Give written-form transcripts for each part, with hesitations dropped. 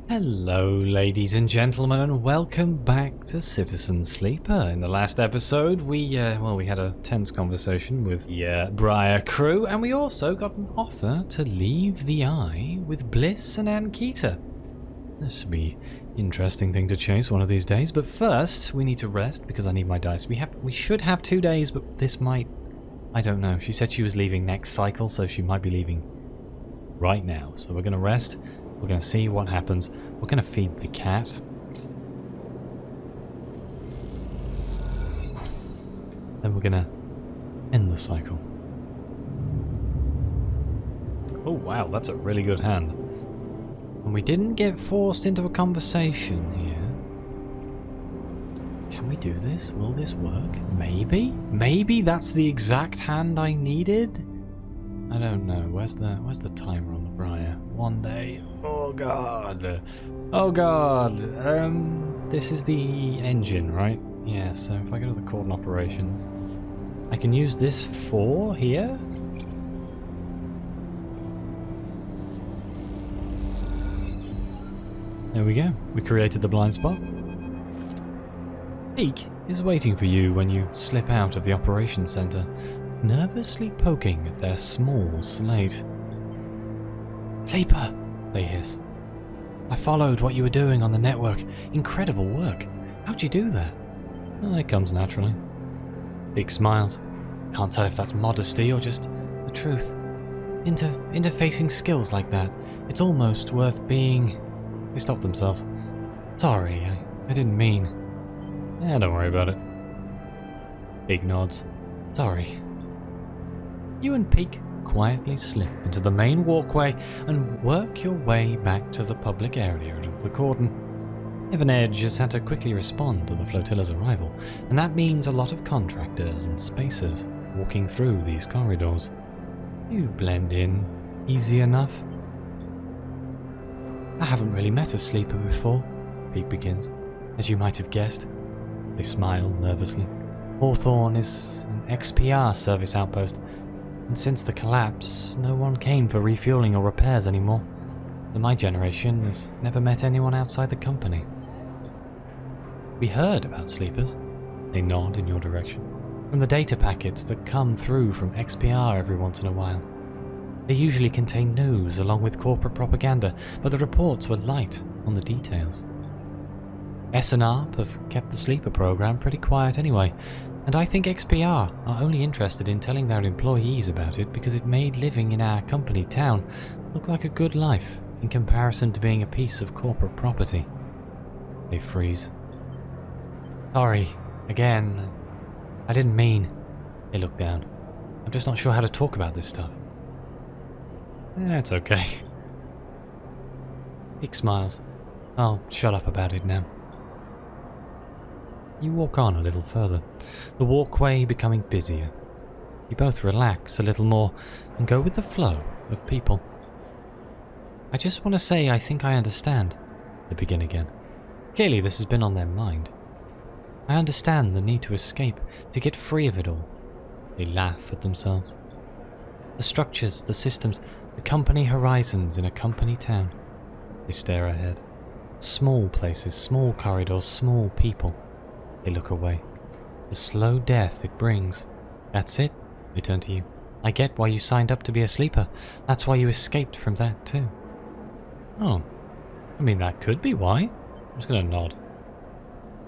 Hello ladies and gentlemen, and welcome back to Citizen Sleeper. In the last episode we had a tense conversation with the Briar crew, and we also got an offer to leave the Eye with Bliss and Ankita. This should be an interesting thing to chase one of these days, but first we need to rest because I need my dice. We should have 2 days, but this might, I don't know. She said she was leaving next cycle, so she might be leaving right now. So we're going to rest. We're going to see what happens. We're going to feed the cat. Then we're going to end the cycle. Oh wow, that's a really good hand. And we didn't get forced into a conversation here. Can we do this? Will this work? Maybe? Maybe that's the exact hand I needed? I don't know. Where's the timer on the Briar? 1 day. Oh god. Oh god. This is the engine, right? Yeah, so if I go to the Cordon operations, I can use this 4 here. There we go. We created the blind spot. Peak is waiting for you when you slip out of the operations center, nervously poking at their small slate. Sleeper, they hiss. I followed what you were doing on the network. Incredible work. How'd you do that? Well, it comes naturally. Peak smiles. Can't tell if that's modesty or just the truth. Interfacing skills like that, it's almost worth being... They stop themselves. Sorry, I didn't mean... Yeah, don't worry about it. Peak nods. Sorry. You and Peak quietly slip into the main walkway and work your way back to the public area of the Cordon. Evan Edge has had to quickly respond to the flotilla's arrival, and that means a lot of contractors and spacers walking through these corridors. You blend in easy enough. I haven't really met a sleeper before, Pete begins, as you might have guessed. They smile nervously. Hawthorne is an XPR service outpost, and since the collapse, no one came for refueling or repairs anymore. My generation has never met anyone outside the company. We heard about sleepers. They nod in your direction. From the data packets that come through from XPR every once in a while. They usually contain news along with corporate propaganda, but the reports were light on the details. S&ARP have kept the sleeper program pretty quiet anyway, and I think XPR are only interested in telling their employees about it because it made living in our company town look like a good life in comparison to being a piece of corporate property. They freeze. Sorry, again. I didn't mean... They look down. I'm just not sure how to talk about this stuff. It's okay. Peak smiles. I'll shut up about it now. You walk on a little further, the walkway becoming busier. You both relax a little more and go with the flow of people. I just want to say I think I understand, they begin again. Clearly this has been on their mind. I understand the need to escape, to get free of it all. They laugh at themselves. The structures, the systems, the company horizons in a company town. They stare ahead. Small places, small corridors, small people. They look away. The slow death it brings. That's it, they turn to you. I get why you signed up to be a sleeper. That's why you escaped from that too. Oh, I mean that could be why. I'm just gonna nod.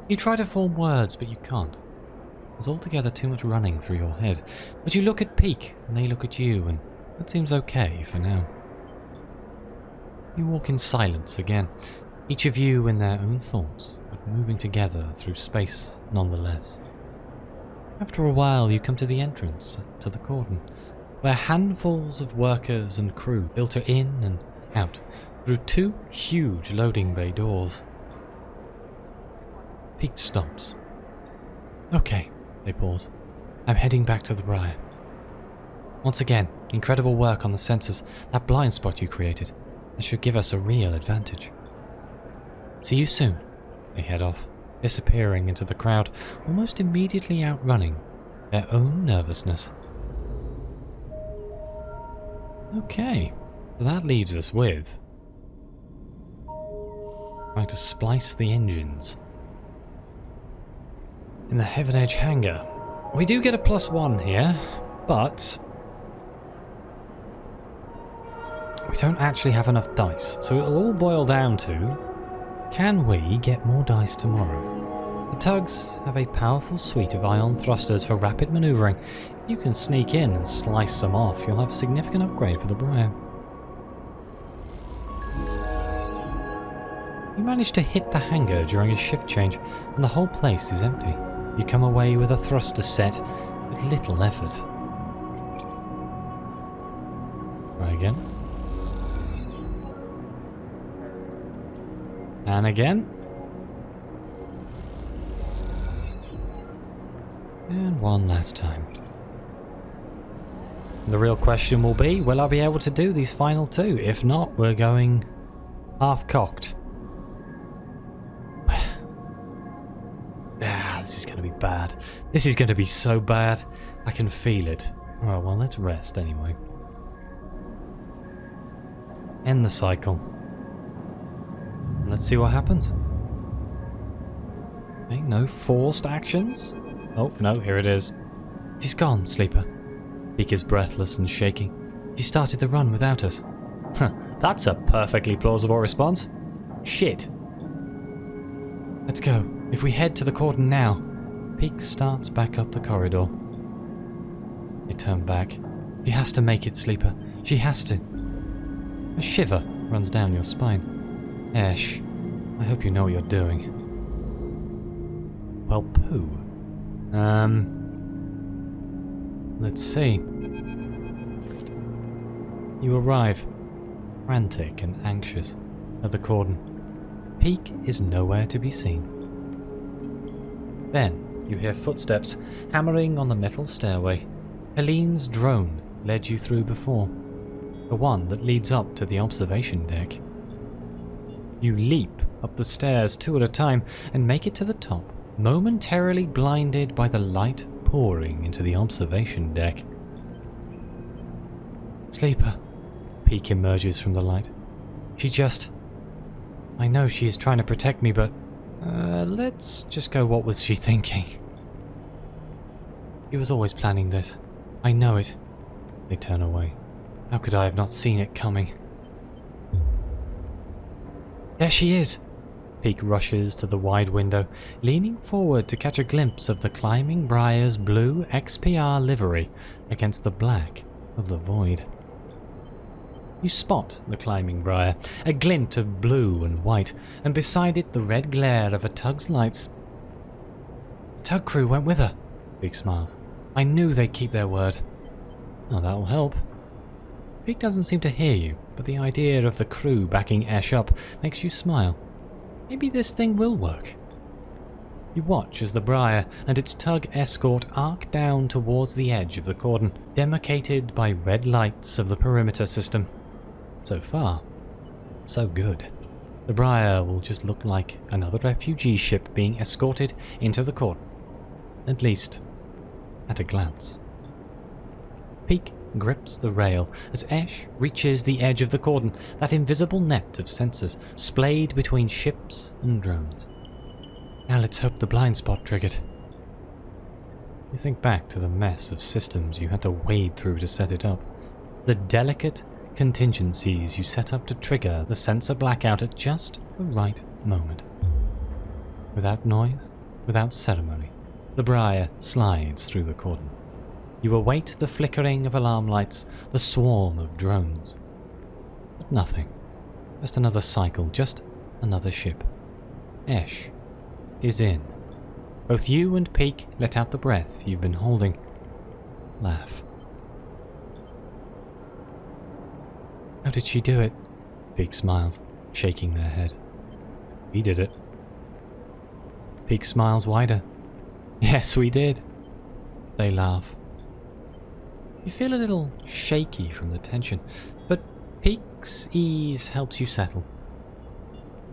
You try to form words, but you can't. There's altogether too much running through your head. But you look at Peak, and they look at you, and that seems okay for now. You walk in silence again, each of you in their own thoughts, but moving together through space nonetheless. After a while you come to the entrance to the Cordon, where handfuls of workers and crew filter in and out through 2 huge loading bay doors. Pete stops. Okay, they pause. I'm heading back to the Briar. Once again, incredible work on the sensors. That blind spot you created. That should give us a real advantage. See you soon. They head off, disappearing into the crowd, almost immediately outrunning their own nervousness. Okay, so that leaves us with trying to splice the engines. In the Heaven Edge hangar, we do get a +1 here, but we don't actually have enough dice, so it'll all boil down to, can we get more dice tomorrow? The tugs have a powerful suite of ion thrusters for rapid manoeuvring. If you can sneak in and slice some off, you'll have a significant upgrade for the Briar. You manage to hit the hangar during a shift change, and the whole place is empty. You come away with a thruster set with little effort. Try again. And again. And one last time. The real question will be, will I be able to do these final two? If not, we're going half-cocked. This is going to be bad. This is going to be so bad. I can feel it. Alright, well, let's rest anyway. End the cycle. Let's see what happens. Okay, no forced actions. Oh, no, here it is. She's gone, Sleeper. Peak is breathless and shaking. She started the run without us. Huh, that's a perfectly plausible response. Shit. Let's go. If we head to the Cordon now. Peak starts back up the corridor. They turn back. She has to make it, Sleeper. She has to. A shiver runs down your spine. Ash, I hope you know what you're doing. Well, poo. Let's see. You arrive, frantic and anxious, at the Cordon. Peak is nowhere to be seen. Then, you hear footsteps hammering on the metal stairway. Helene's drone led you through before. The one that leads up to the observation deck. You leap up the stairs 2 at a time and make it to the top, momentarily blinded by the light pouring into the observation deck. Sleeper. Peak emerges from the light. I know she is trying to protect me, but let's just go, what was she thinking? She was always planning this. I know it. They turn away. How could I have not seen it coming? There she is! Peak rushes to the wide window, leaning forward to catch a glimpse of the climbing Briar's blue XPR livery against the black of the void. You spot the climbing Briar, a glint of blue and white, and beside it the red glare of a tug's lights. The tug crew went with her, Peak smiles. I knew they'd keep their word. Oh, that'll help. Peak doesn't seem to hear you, but the idea of the crew backing Ash up makes you smile. Maybe this thing will work. You watch as the Briar and its tug escort arc down towards the edge of the Cordon, demarcated by red lights of the perimeter system. So far, so good. The Briar will just look like another refugee ship being escorted into the Cordon. At least, at a glance. Peak grips the rail as Ash reaches the edge of the Cordon, that invisible net of sensors splayed between ships and drones. Now let's hope the blind spot triggered. You think back to the mess of systems you had to wade through to set it up. The delicate contingencies you set up to trigger the sensor blackout at just the right moment. Without noise, without ceremony, the Briar slides through the Cordon. You await the flickering of alarm lights, the swarm of drones. But nothing. Just another cycle, just another ship. Ash is in. Both you and Peak let out the breath you've been holding. Laugh. How did she do it? Peak smiles, shaking their head. We did it. Peak smiles wider. Yes, we did. They laugh. You feel a little shaky from the tension, but Peak's ease helps you settle.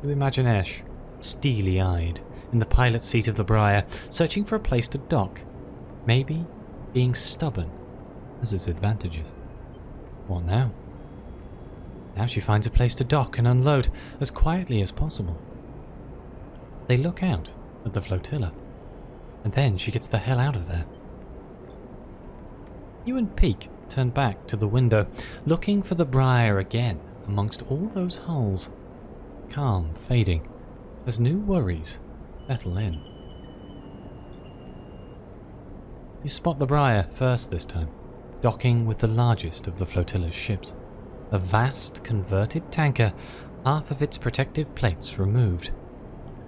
You imagine Ash, steely-eyed, in the pilot seat of the Briar, searching for a place to dock. Maybe being stubborn has its advantages. What now? Now she finds a place to dock and unload as quietly as possible. They look out at the flotilla, and then she gets the hell out of there. You and Peak turn back to the window, looking for the Briar again amongst all those hulls. Calm fading as new worries settle in. You spot the Briar first this time, docking with the largest of the flotilla's ships. A vast converted tanker, half of its protective plates removed.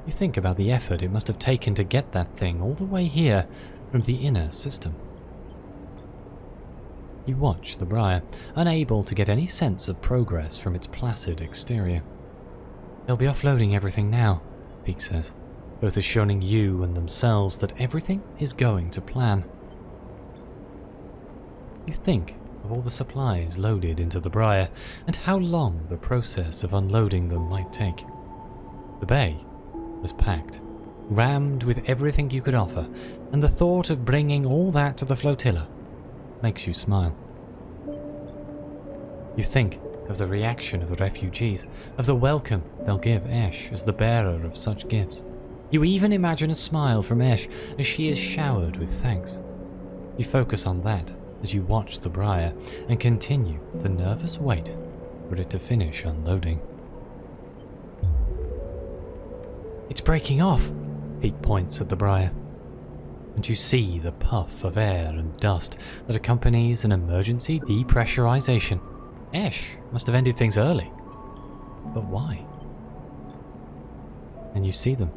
You think about the effort it must have taken to get that thing all the way here from the inner system. You watch the Briar, unable to get any sense of progress from its placid exterior. They'll be offloading everything now, Peak says, both assuring you and themselves that everything is going to plan. You think of all the supplies loaded into the Briar and how long the process of unloading them might take. The bay was packed, rammed with everything you could offer, and the thought of bringing all that to the flotilla makes you smile. You think of the reaction of the refugees, of the welcome they'll give Esh as the bearer of such gifts. You even imagine a smile from Esh as she is showered with thanks. You focus on that as you watch the Briar and continue the nervous wait for it to finish unloading. It's breaking off, Pete points at the Briar, and you see the puff of air and dust that accompanies an emergency depressurization. Esh must have ended things early. But why? And you see them,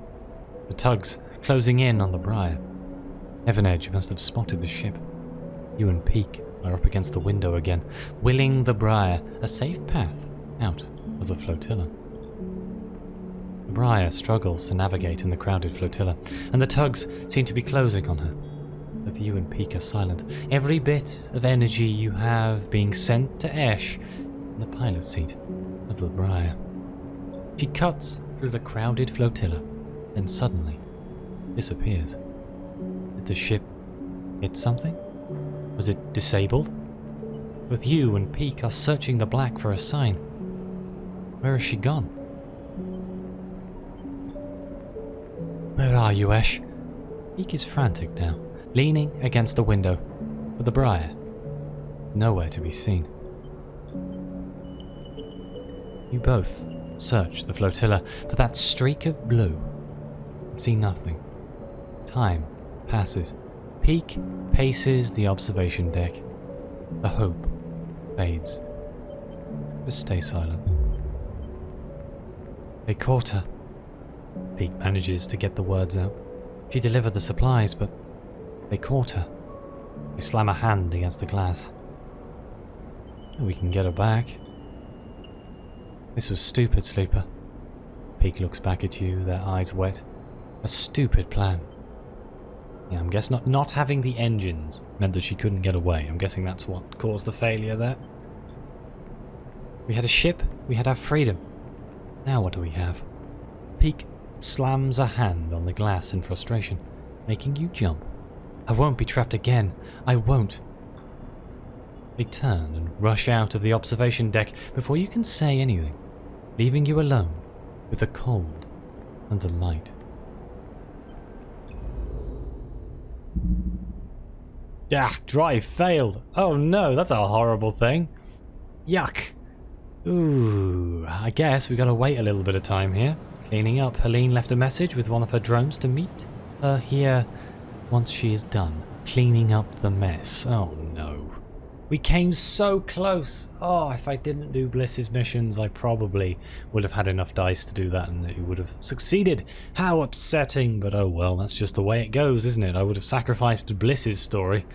the tugs closing in on the Briar. Heaven Edge must have spotted the ship. You and Peak are up against the window again, willing the Briar a safe path out of the flotilla. The Briar struggles to navigate in the crowded flotilla, and the tugs seem to be closing on her. Both you and Peak are silent, every bit of energy you have being sent to Esh in the pilot seat of the Briar. She cuts through the crowded flotilla, then suddenly disappears. Did the ship hit something? Was it disabled? Both you and Peak are searching the black for a sign. Where has she gone? Where are you, Esh? Peak is frantic now, leaning against the window, but the Briar, nowhere to be seen. You both search the flotilla for that streak of blue, and see nothing. Time passes. Peak paces the observation deck. The hope fades. Just stay silent. They caught her. Peak manages to get the words out. She delivered the supplies, but they caught her. They slam a hand against the glass. We can get her back. This was stupid, Sleeper. Peak looks back at you, their eyes wet. A stupid plan. Yeah, I'm guessing not having the engines meant that she couldn't get away. I'm guessing that's what caused the failure there. We had a ship, we had our freedom. Now what do we have? Peak slams a hand on the glass in frustration, making you jump. I won't be trapped again. I won't. They turn and rush out of the observation deck before you can say anything, leaving you alone with the cold and the light. Ah, drive failed. Oh no, that's a horrible thing. Yuck. Ooh, I guess we gotta wait a little bit of time here. Cleaning up, Helene left a message with one of her drones to meet her here once she is done cleaning up the mess. Oh no. We came so close. Oh, if I didn't do Bliss's missions, I probably would have had enough dice to do that and it would have succeeded. How upsetting, but oh well, that's just the way it goes, isn't it? I would have sacrificed Bliss's story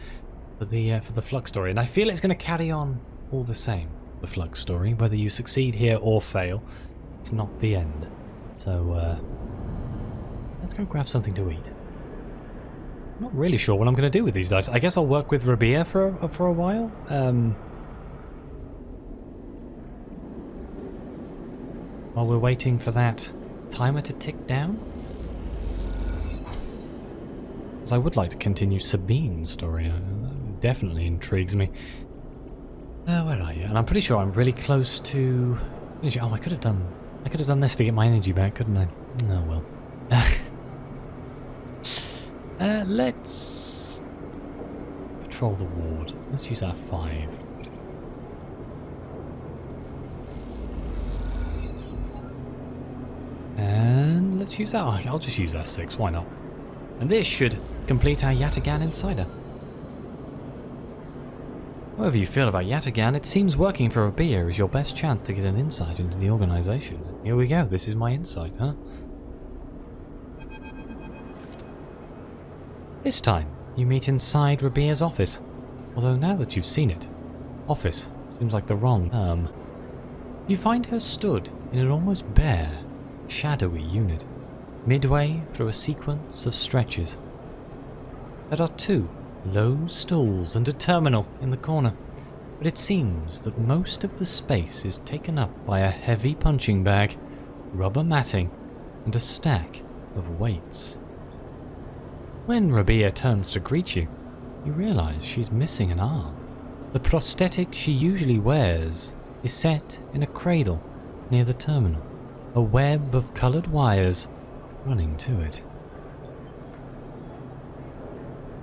for the Flux story, and I feel it's going to carry on all the same, the Flux story, whether you succeed here or fail. It's not the end. So, let's go grab something to eat. I'm not really sure what I'm going to do with these dice. I guess I'll work with Rabia for a while. While we're waiting for that timer to tick down. Because I would like to continue Sabine's story. That definitely intrigues me. Where are you? And I'm pretty sure I'm really close to... Oh, I could have done this to get my energy back, couldn't I? Oh well. Let's patrol the ward. Let's use our 5. And let's use our... I'll just use our 6, why not? And this should complete our Yataghan Insider. However you feel about Yataghan, it seems working for Rabia is your best chance to get an insight into the organisation. Here we go, this is my insight, huh? This time, you meet inside Rabia's office. Although now that you've seen it, office seems like the wrong term. You find her stood in an almost bare, shadowy unit, midway through a sequence of stretchers. There are 2 low stools and a terminal in the corner, but it seems that most of the space is taken up by a heavy punching bag, rubber matting, and a stack of weights. When Rabia turns to greet you, you realise she's missing an arm. The prosthetic she usually wears is set in a cradle near the terminal, a web of coloured wires running to it.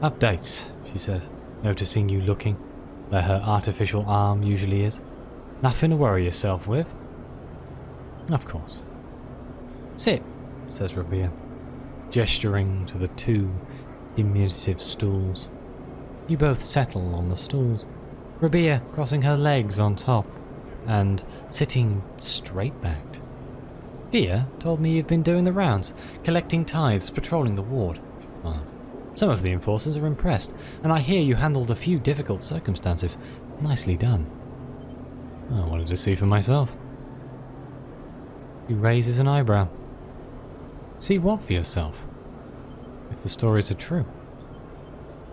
Updates, she says, noticing you looking where her artificial arm usually is. Nothing to worry yourself with. Of course. Sit, says Rabia, gesturing to the 2 diminutive stools. You both settle on the stools, Rabia crossing her legs on top and sitting straight-backed. Bia told me you've been doing the rounds, collecting tithes, patrolling the ward. Some of the enforcers are impressed, and I hear you handled a few difficult circumstances. Nicely done. I wanted to see for myself. He raises an eyebrow. See what for yourself? If the stories are true.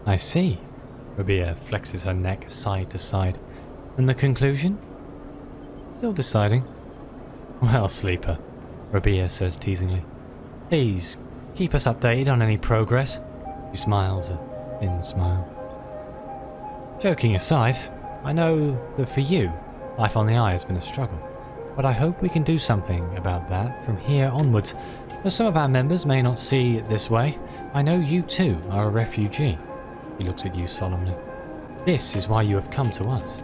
I see. Rabia flexes her neck side to side. And the conclusion? Still deciding. Well, sleeper, Rabia says teasingly. Please, keep us updated on any progress. She smiles a thin smile. Joking aside, I know that for you, life on the Eye has been a struggle. But I hope we can do something about that from here onwards. Though some of our members may not see it this way, I know you too are a refugee. He looks at you solemnly. This is why you have come to us.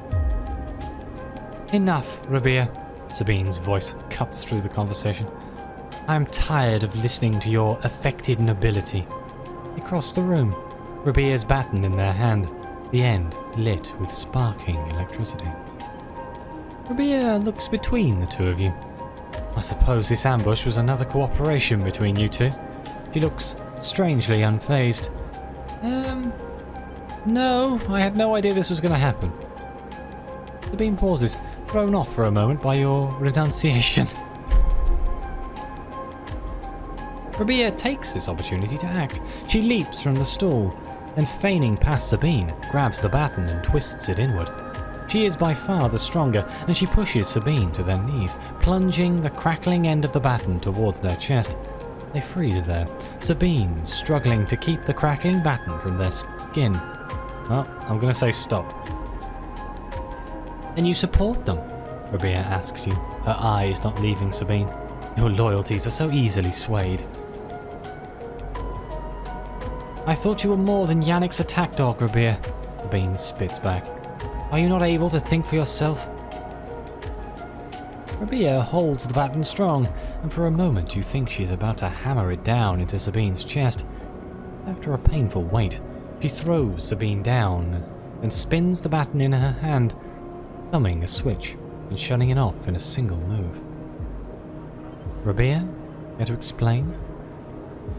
Enough, Rabia. Sabine's voice cuts through the conversation. I am tired of listening to your affected nobility. They cross the room, Rabia's baton in their hand, the end lit with sparking electricity. Rabia looks between the 2 of you. I suppose this ambush was another cooperation between you 2. She looks strangely unfazed. No, I had no idea this was going to happen. Sabine pauses, thrown off for a moment by your renunciation. Rabia takes this opportunity to act. She leaps from the stool, and feigning past Sabine, grabs the baton and twists it inward. She is by far the stronger, and she pushes Sabine to their knees, plunging the crackling end of the baton towards their chest. They freeze there, Sabine struggling to keep the crackling baton from their skin. Oh, I'm going to say stop. And you support them? Rabia asks you, her eyes not leaving Sabine. Your loyalties are so easily swayed. I thought you were more than Yannick's attack dog, Rabia. Sabine spits back. Are you not able to think for yourself? Rabia holds the baton strong, and for a moment you think she's about to hammer it down into Sabine's chest. After a painful wait, she throws Sabine down and spins the baton in her hand, thumbing a switch and shutting it off in a single move. Rabia, care to explain?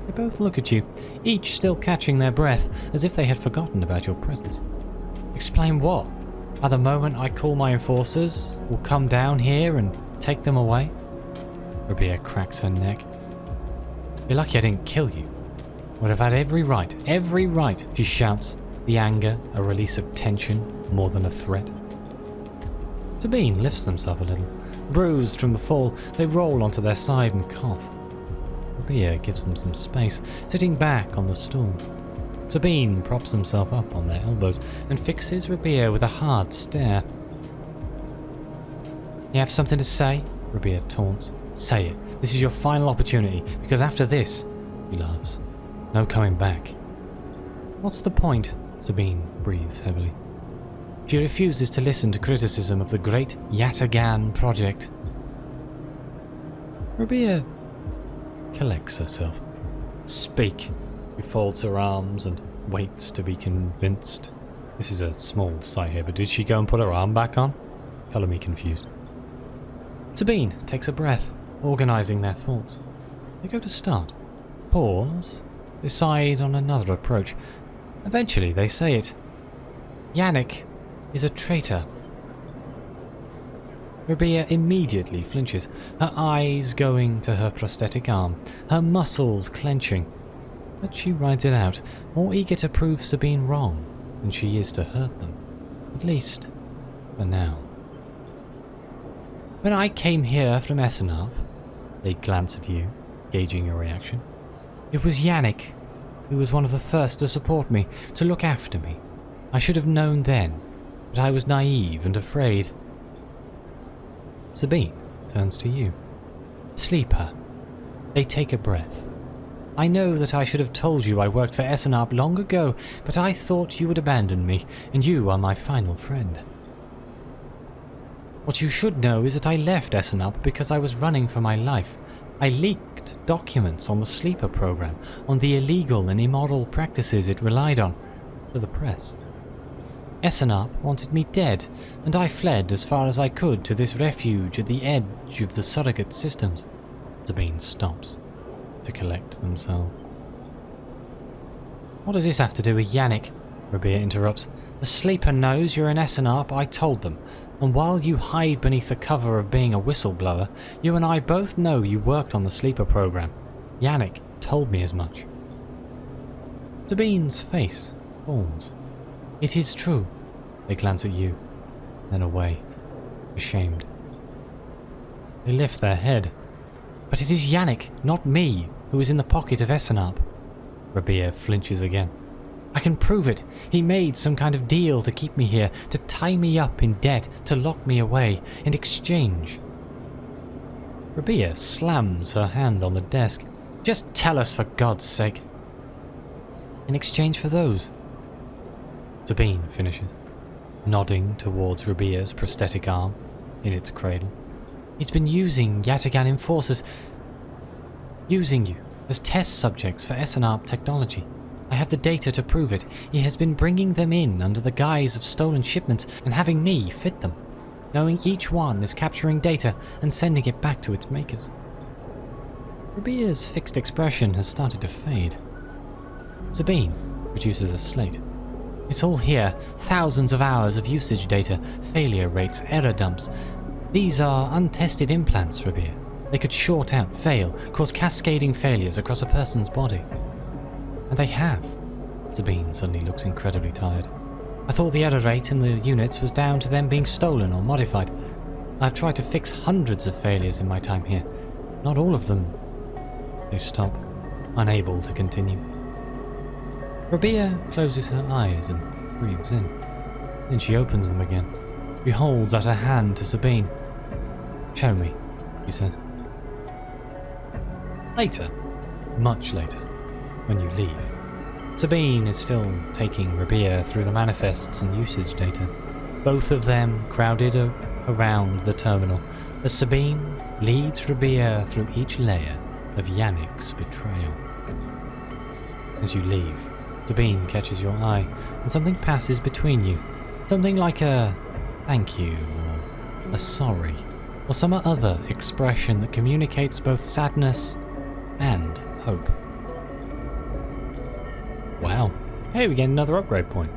They both look at you, each still catching their breath as if they had forgotten about your presence. Explain what? At the moment I call my enforcers, will come down here and take them away? Rabia cracks her neck. You're lucky I didn't kill you. Would have had every right, she shouts, the anger a release of tension more than a threat. Sabine lifts themselves a little. Bruised from the fall, they roll onto their side and cough. Rabia gives them some space, sitting back on the stool. Sabine props himself up on their elbows and fixes Rabia with a hard stare. You have something to say? Rabia taunts. Say it. This is your final opportunity, because after this, He laughs. No coming back. What's the point? Sabine breathes heavily. She refuses to listen to criticism of the great Yatagan project. Rabia collects herself. Speak. She folds her arms and waits to be convinced. This is a small sight here, but did she go and put her arm back on? Colour me confused. Sabine takes a breath, organising their thoughts. They go to start. Pause. Decide on another approach. Eventually they say it. Yannick is a traitor. Rabia immediately flinches, her eyes going to her prosthetic arm, her muscles clenching. But she rides it out, more eager to prove Sabine wrong than she is to hurt them. At least, for now. When I came here from Essenarp, they glance at you, gauging your reaction. It was Yannick who was one of the first to support me, to look after me. I should have known then, but I was naive and afraid. Sabine turns to you. Sleeper. They take a breath. I know that I should have told you I worked for Essenarp long ago, but I thought you would abandon me, and you are my final friend. What you should know is that I left Essenarp because I was running for my life. I leaked documents on the Sleeper program, on the illegal and immoral practices it relied on, to the press. Essenarp wanted me dead, and I fled as far as I could to this refuge at the edge of the surrogate systems. Sabine stops to collect themselves. What does this have to do with Yannick? Rabia interrupts. The Sleeper knows you're an Essenarp, I told them. And while you hide beneath the cover of being a whistleblower, you and I both know you worked on the Sleeper program. Yannick told me as much. Sabine's face falls. It is true. They glance at you, then away, ashamed. They lift their head. But it is Yannick, not me, who is in the pocket of Essenarp. Rabia flinches again. I can prove it. He made some kind of deal to keep me here, to tie me up in debt, to lock me away, in exchange. Rabia slams her hand on the desk. Just tell us, for God's sake. In exchange for those. Sabine finishes, nodding towards Rabia's prosthetic arm in its cradle. He's been using Yatagan enforcers, using you as test subjects for Essenarp technology. I have the data to prove it. He has been bringing them in under the guise of stolen shipments and having me fit them, knowing each one is capturing data and sending it back to its makers. Rabia's fixed expression has started to fade. Sabine produces a slate. It's all here, thousands of hours of usage data, failure rates, error dumps. These are untested implants, Rabia. They could short out, fail, cause cascading failures across a person's body. And they have. Sabine suddenly looks incredibly tired. I thought the error rate in the units was down to them being stolen or modified. I've tried to fix hundreds of failures in my time here. Not all of them. They stop, unable to continue. Rabia closes her eyes and breathes in. Then she opens them again. She holds out her hand to Sabine. Show me, she says. Later, much later, when you leave, Sabine is still taking Rabia through the manifests and usage data, both of them crowded around the terminal, as Sabine leads Rabia through each layer of Yannick's betrayal. As you leave, Sabine catches your eye, and something passes between you, something like a thank you, or a sorry, or some other expression that communicates both sadness and hope. Wow. Hey, we get another upgrade point.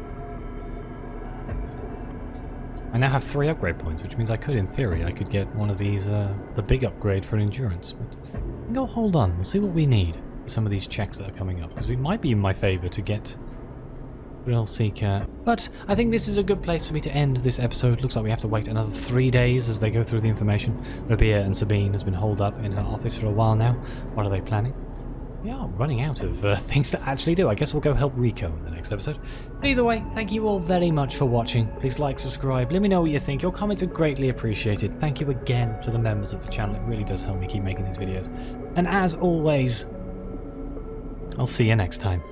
I now have 3 upgrade points, which means I could, in theory, I could get one of these, the big upgrade for endurance. But I think I'll hold on. We'll see what we need for some of these checks that are coming up, because it might be in my favour to get Thrill Seeker. But I think this is a good place for me to end this episode. Looks like we have to wait another 3 days as they go through the information. Rabia and Sabine has been holed up in her office for a while now. What are they planning? We are running out of things to actually do. I guess we'll go help Rico in the next episode. But either way, thank you all very much for watching. Please like, subscribe, let me know what you think. Your comments are greatly appreciated. Thank you again to the members of the channel. It really does help me keep making these videos. And as always, I'll see you next time.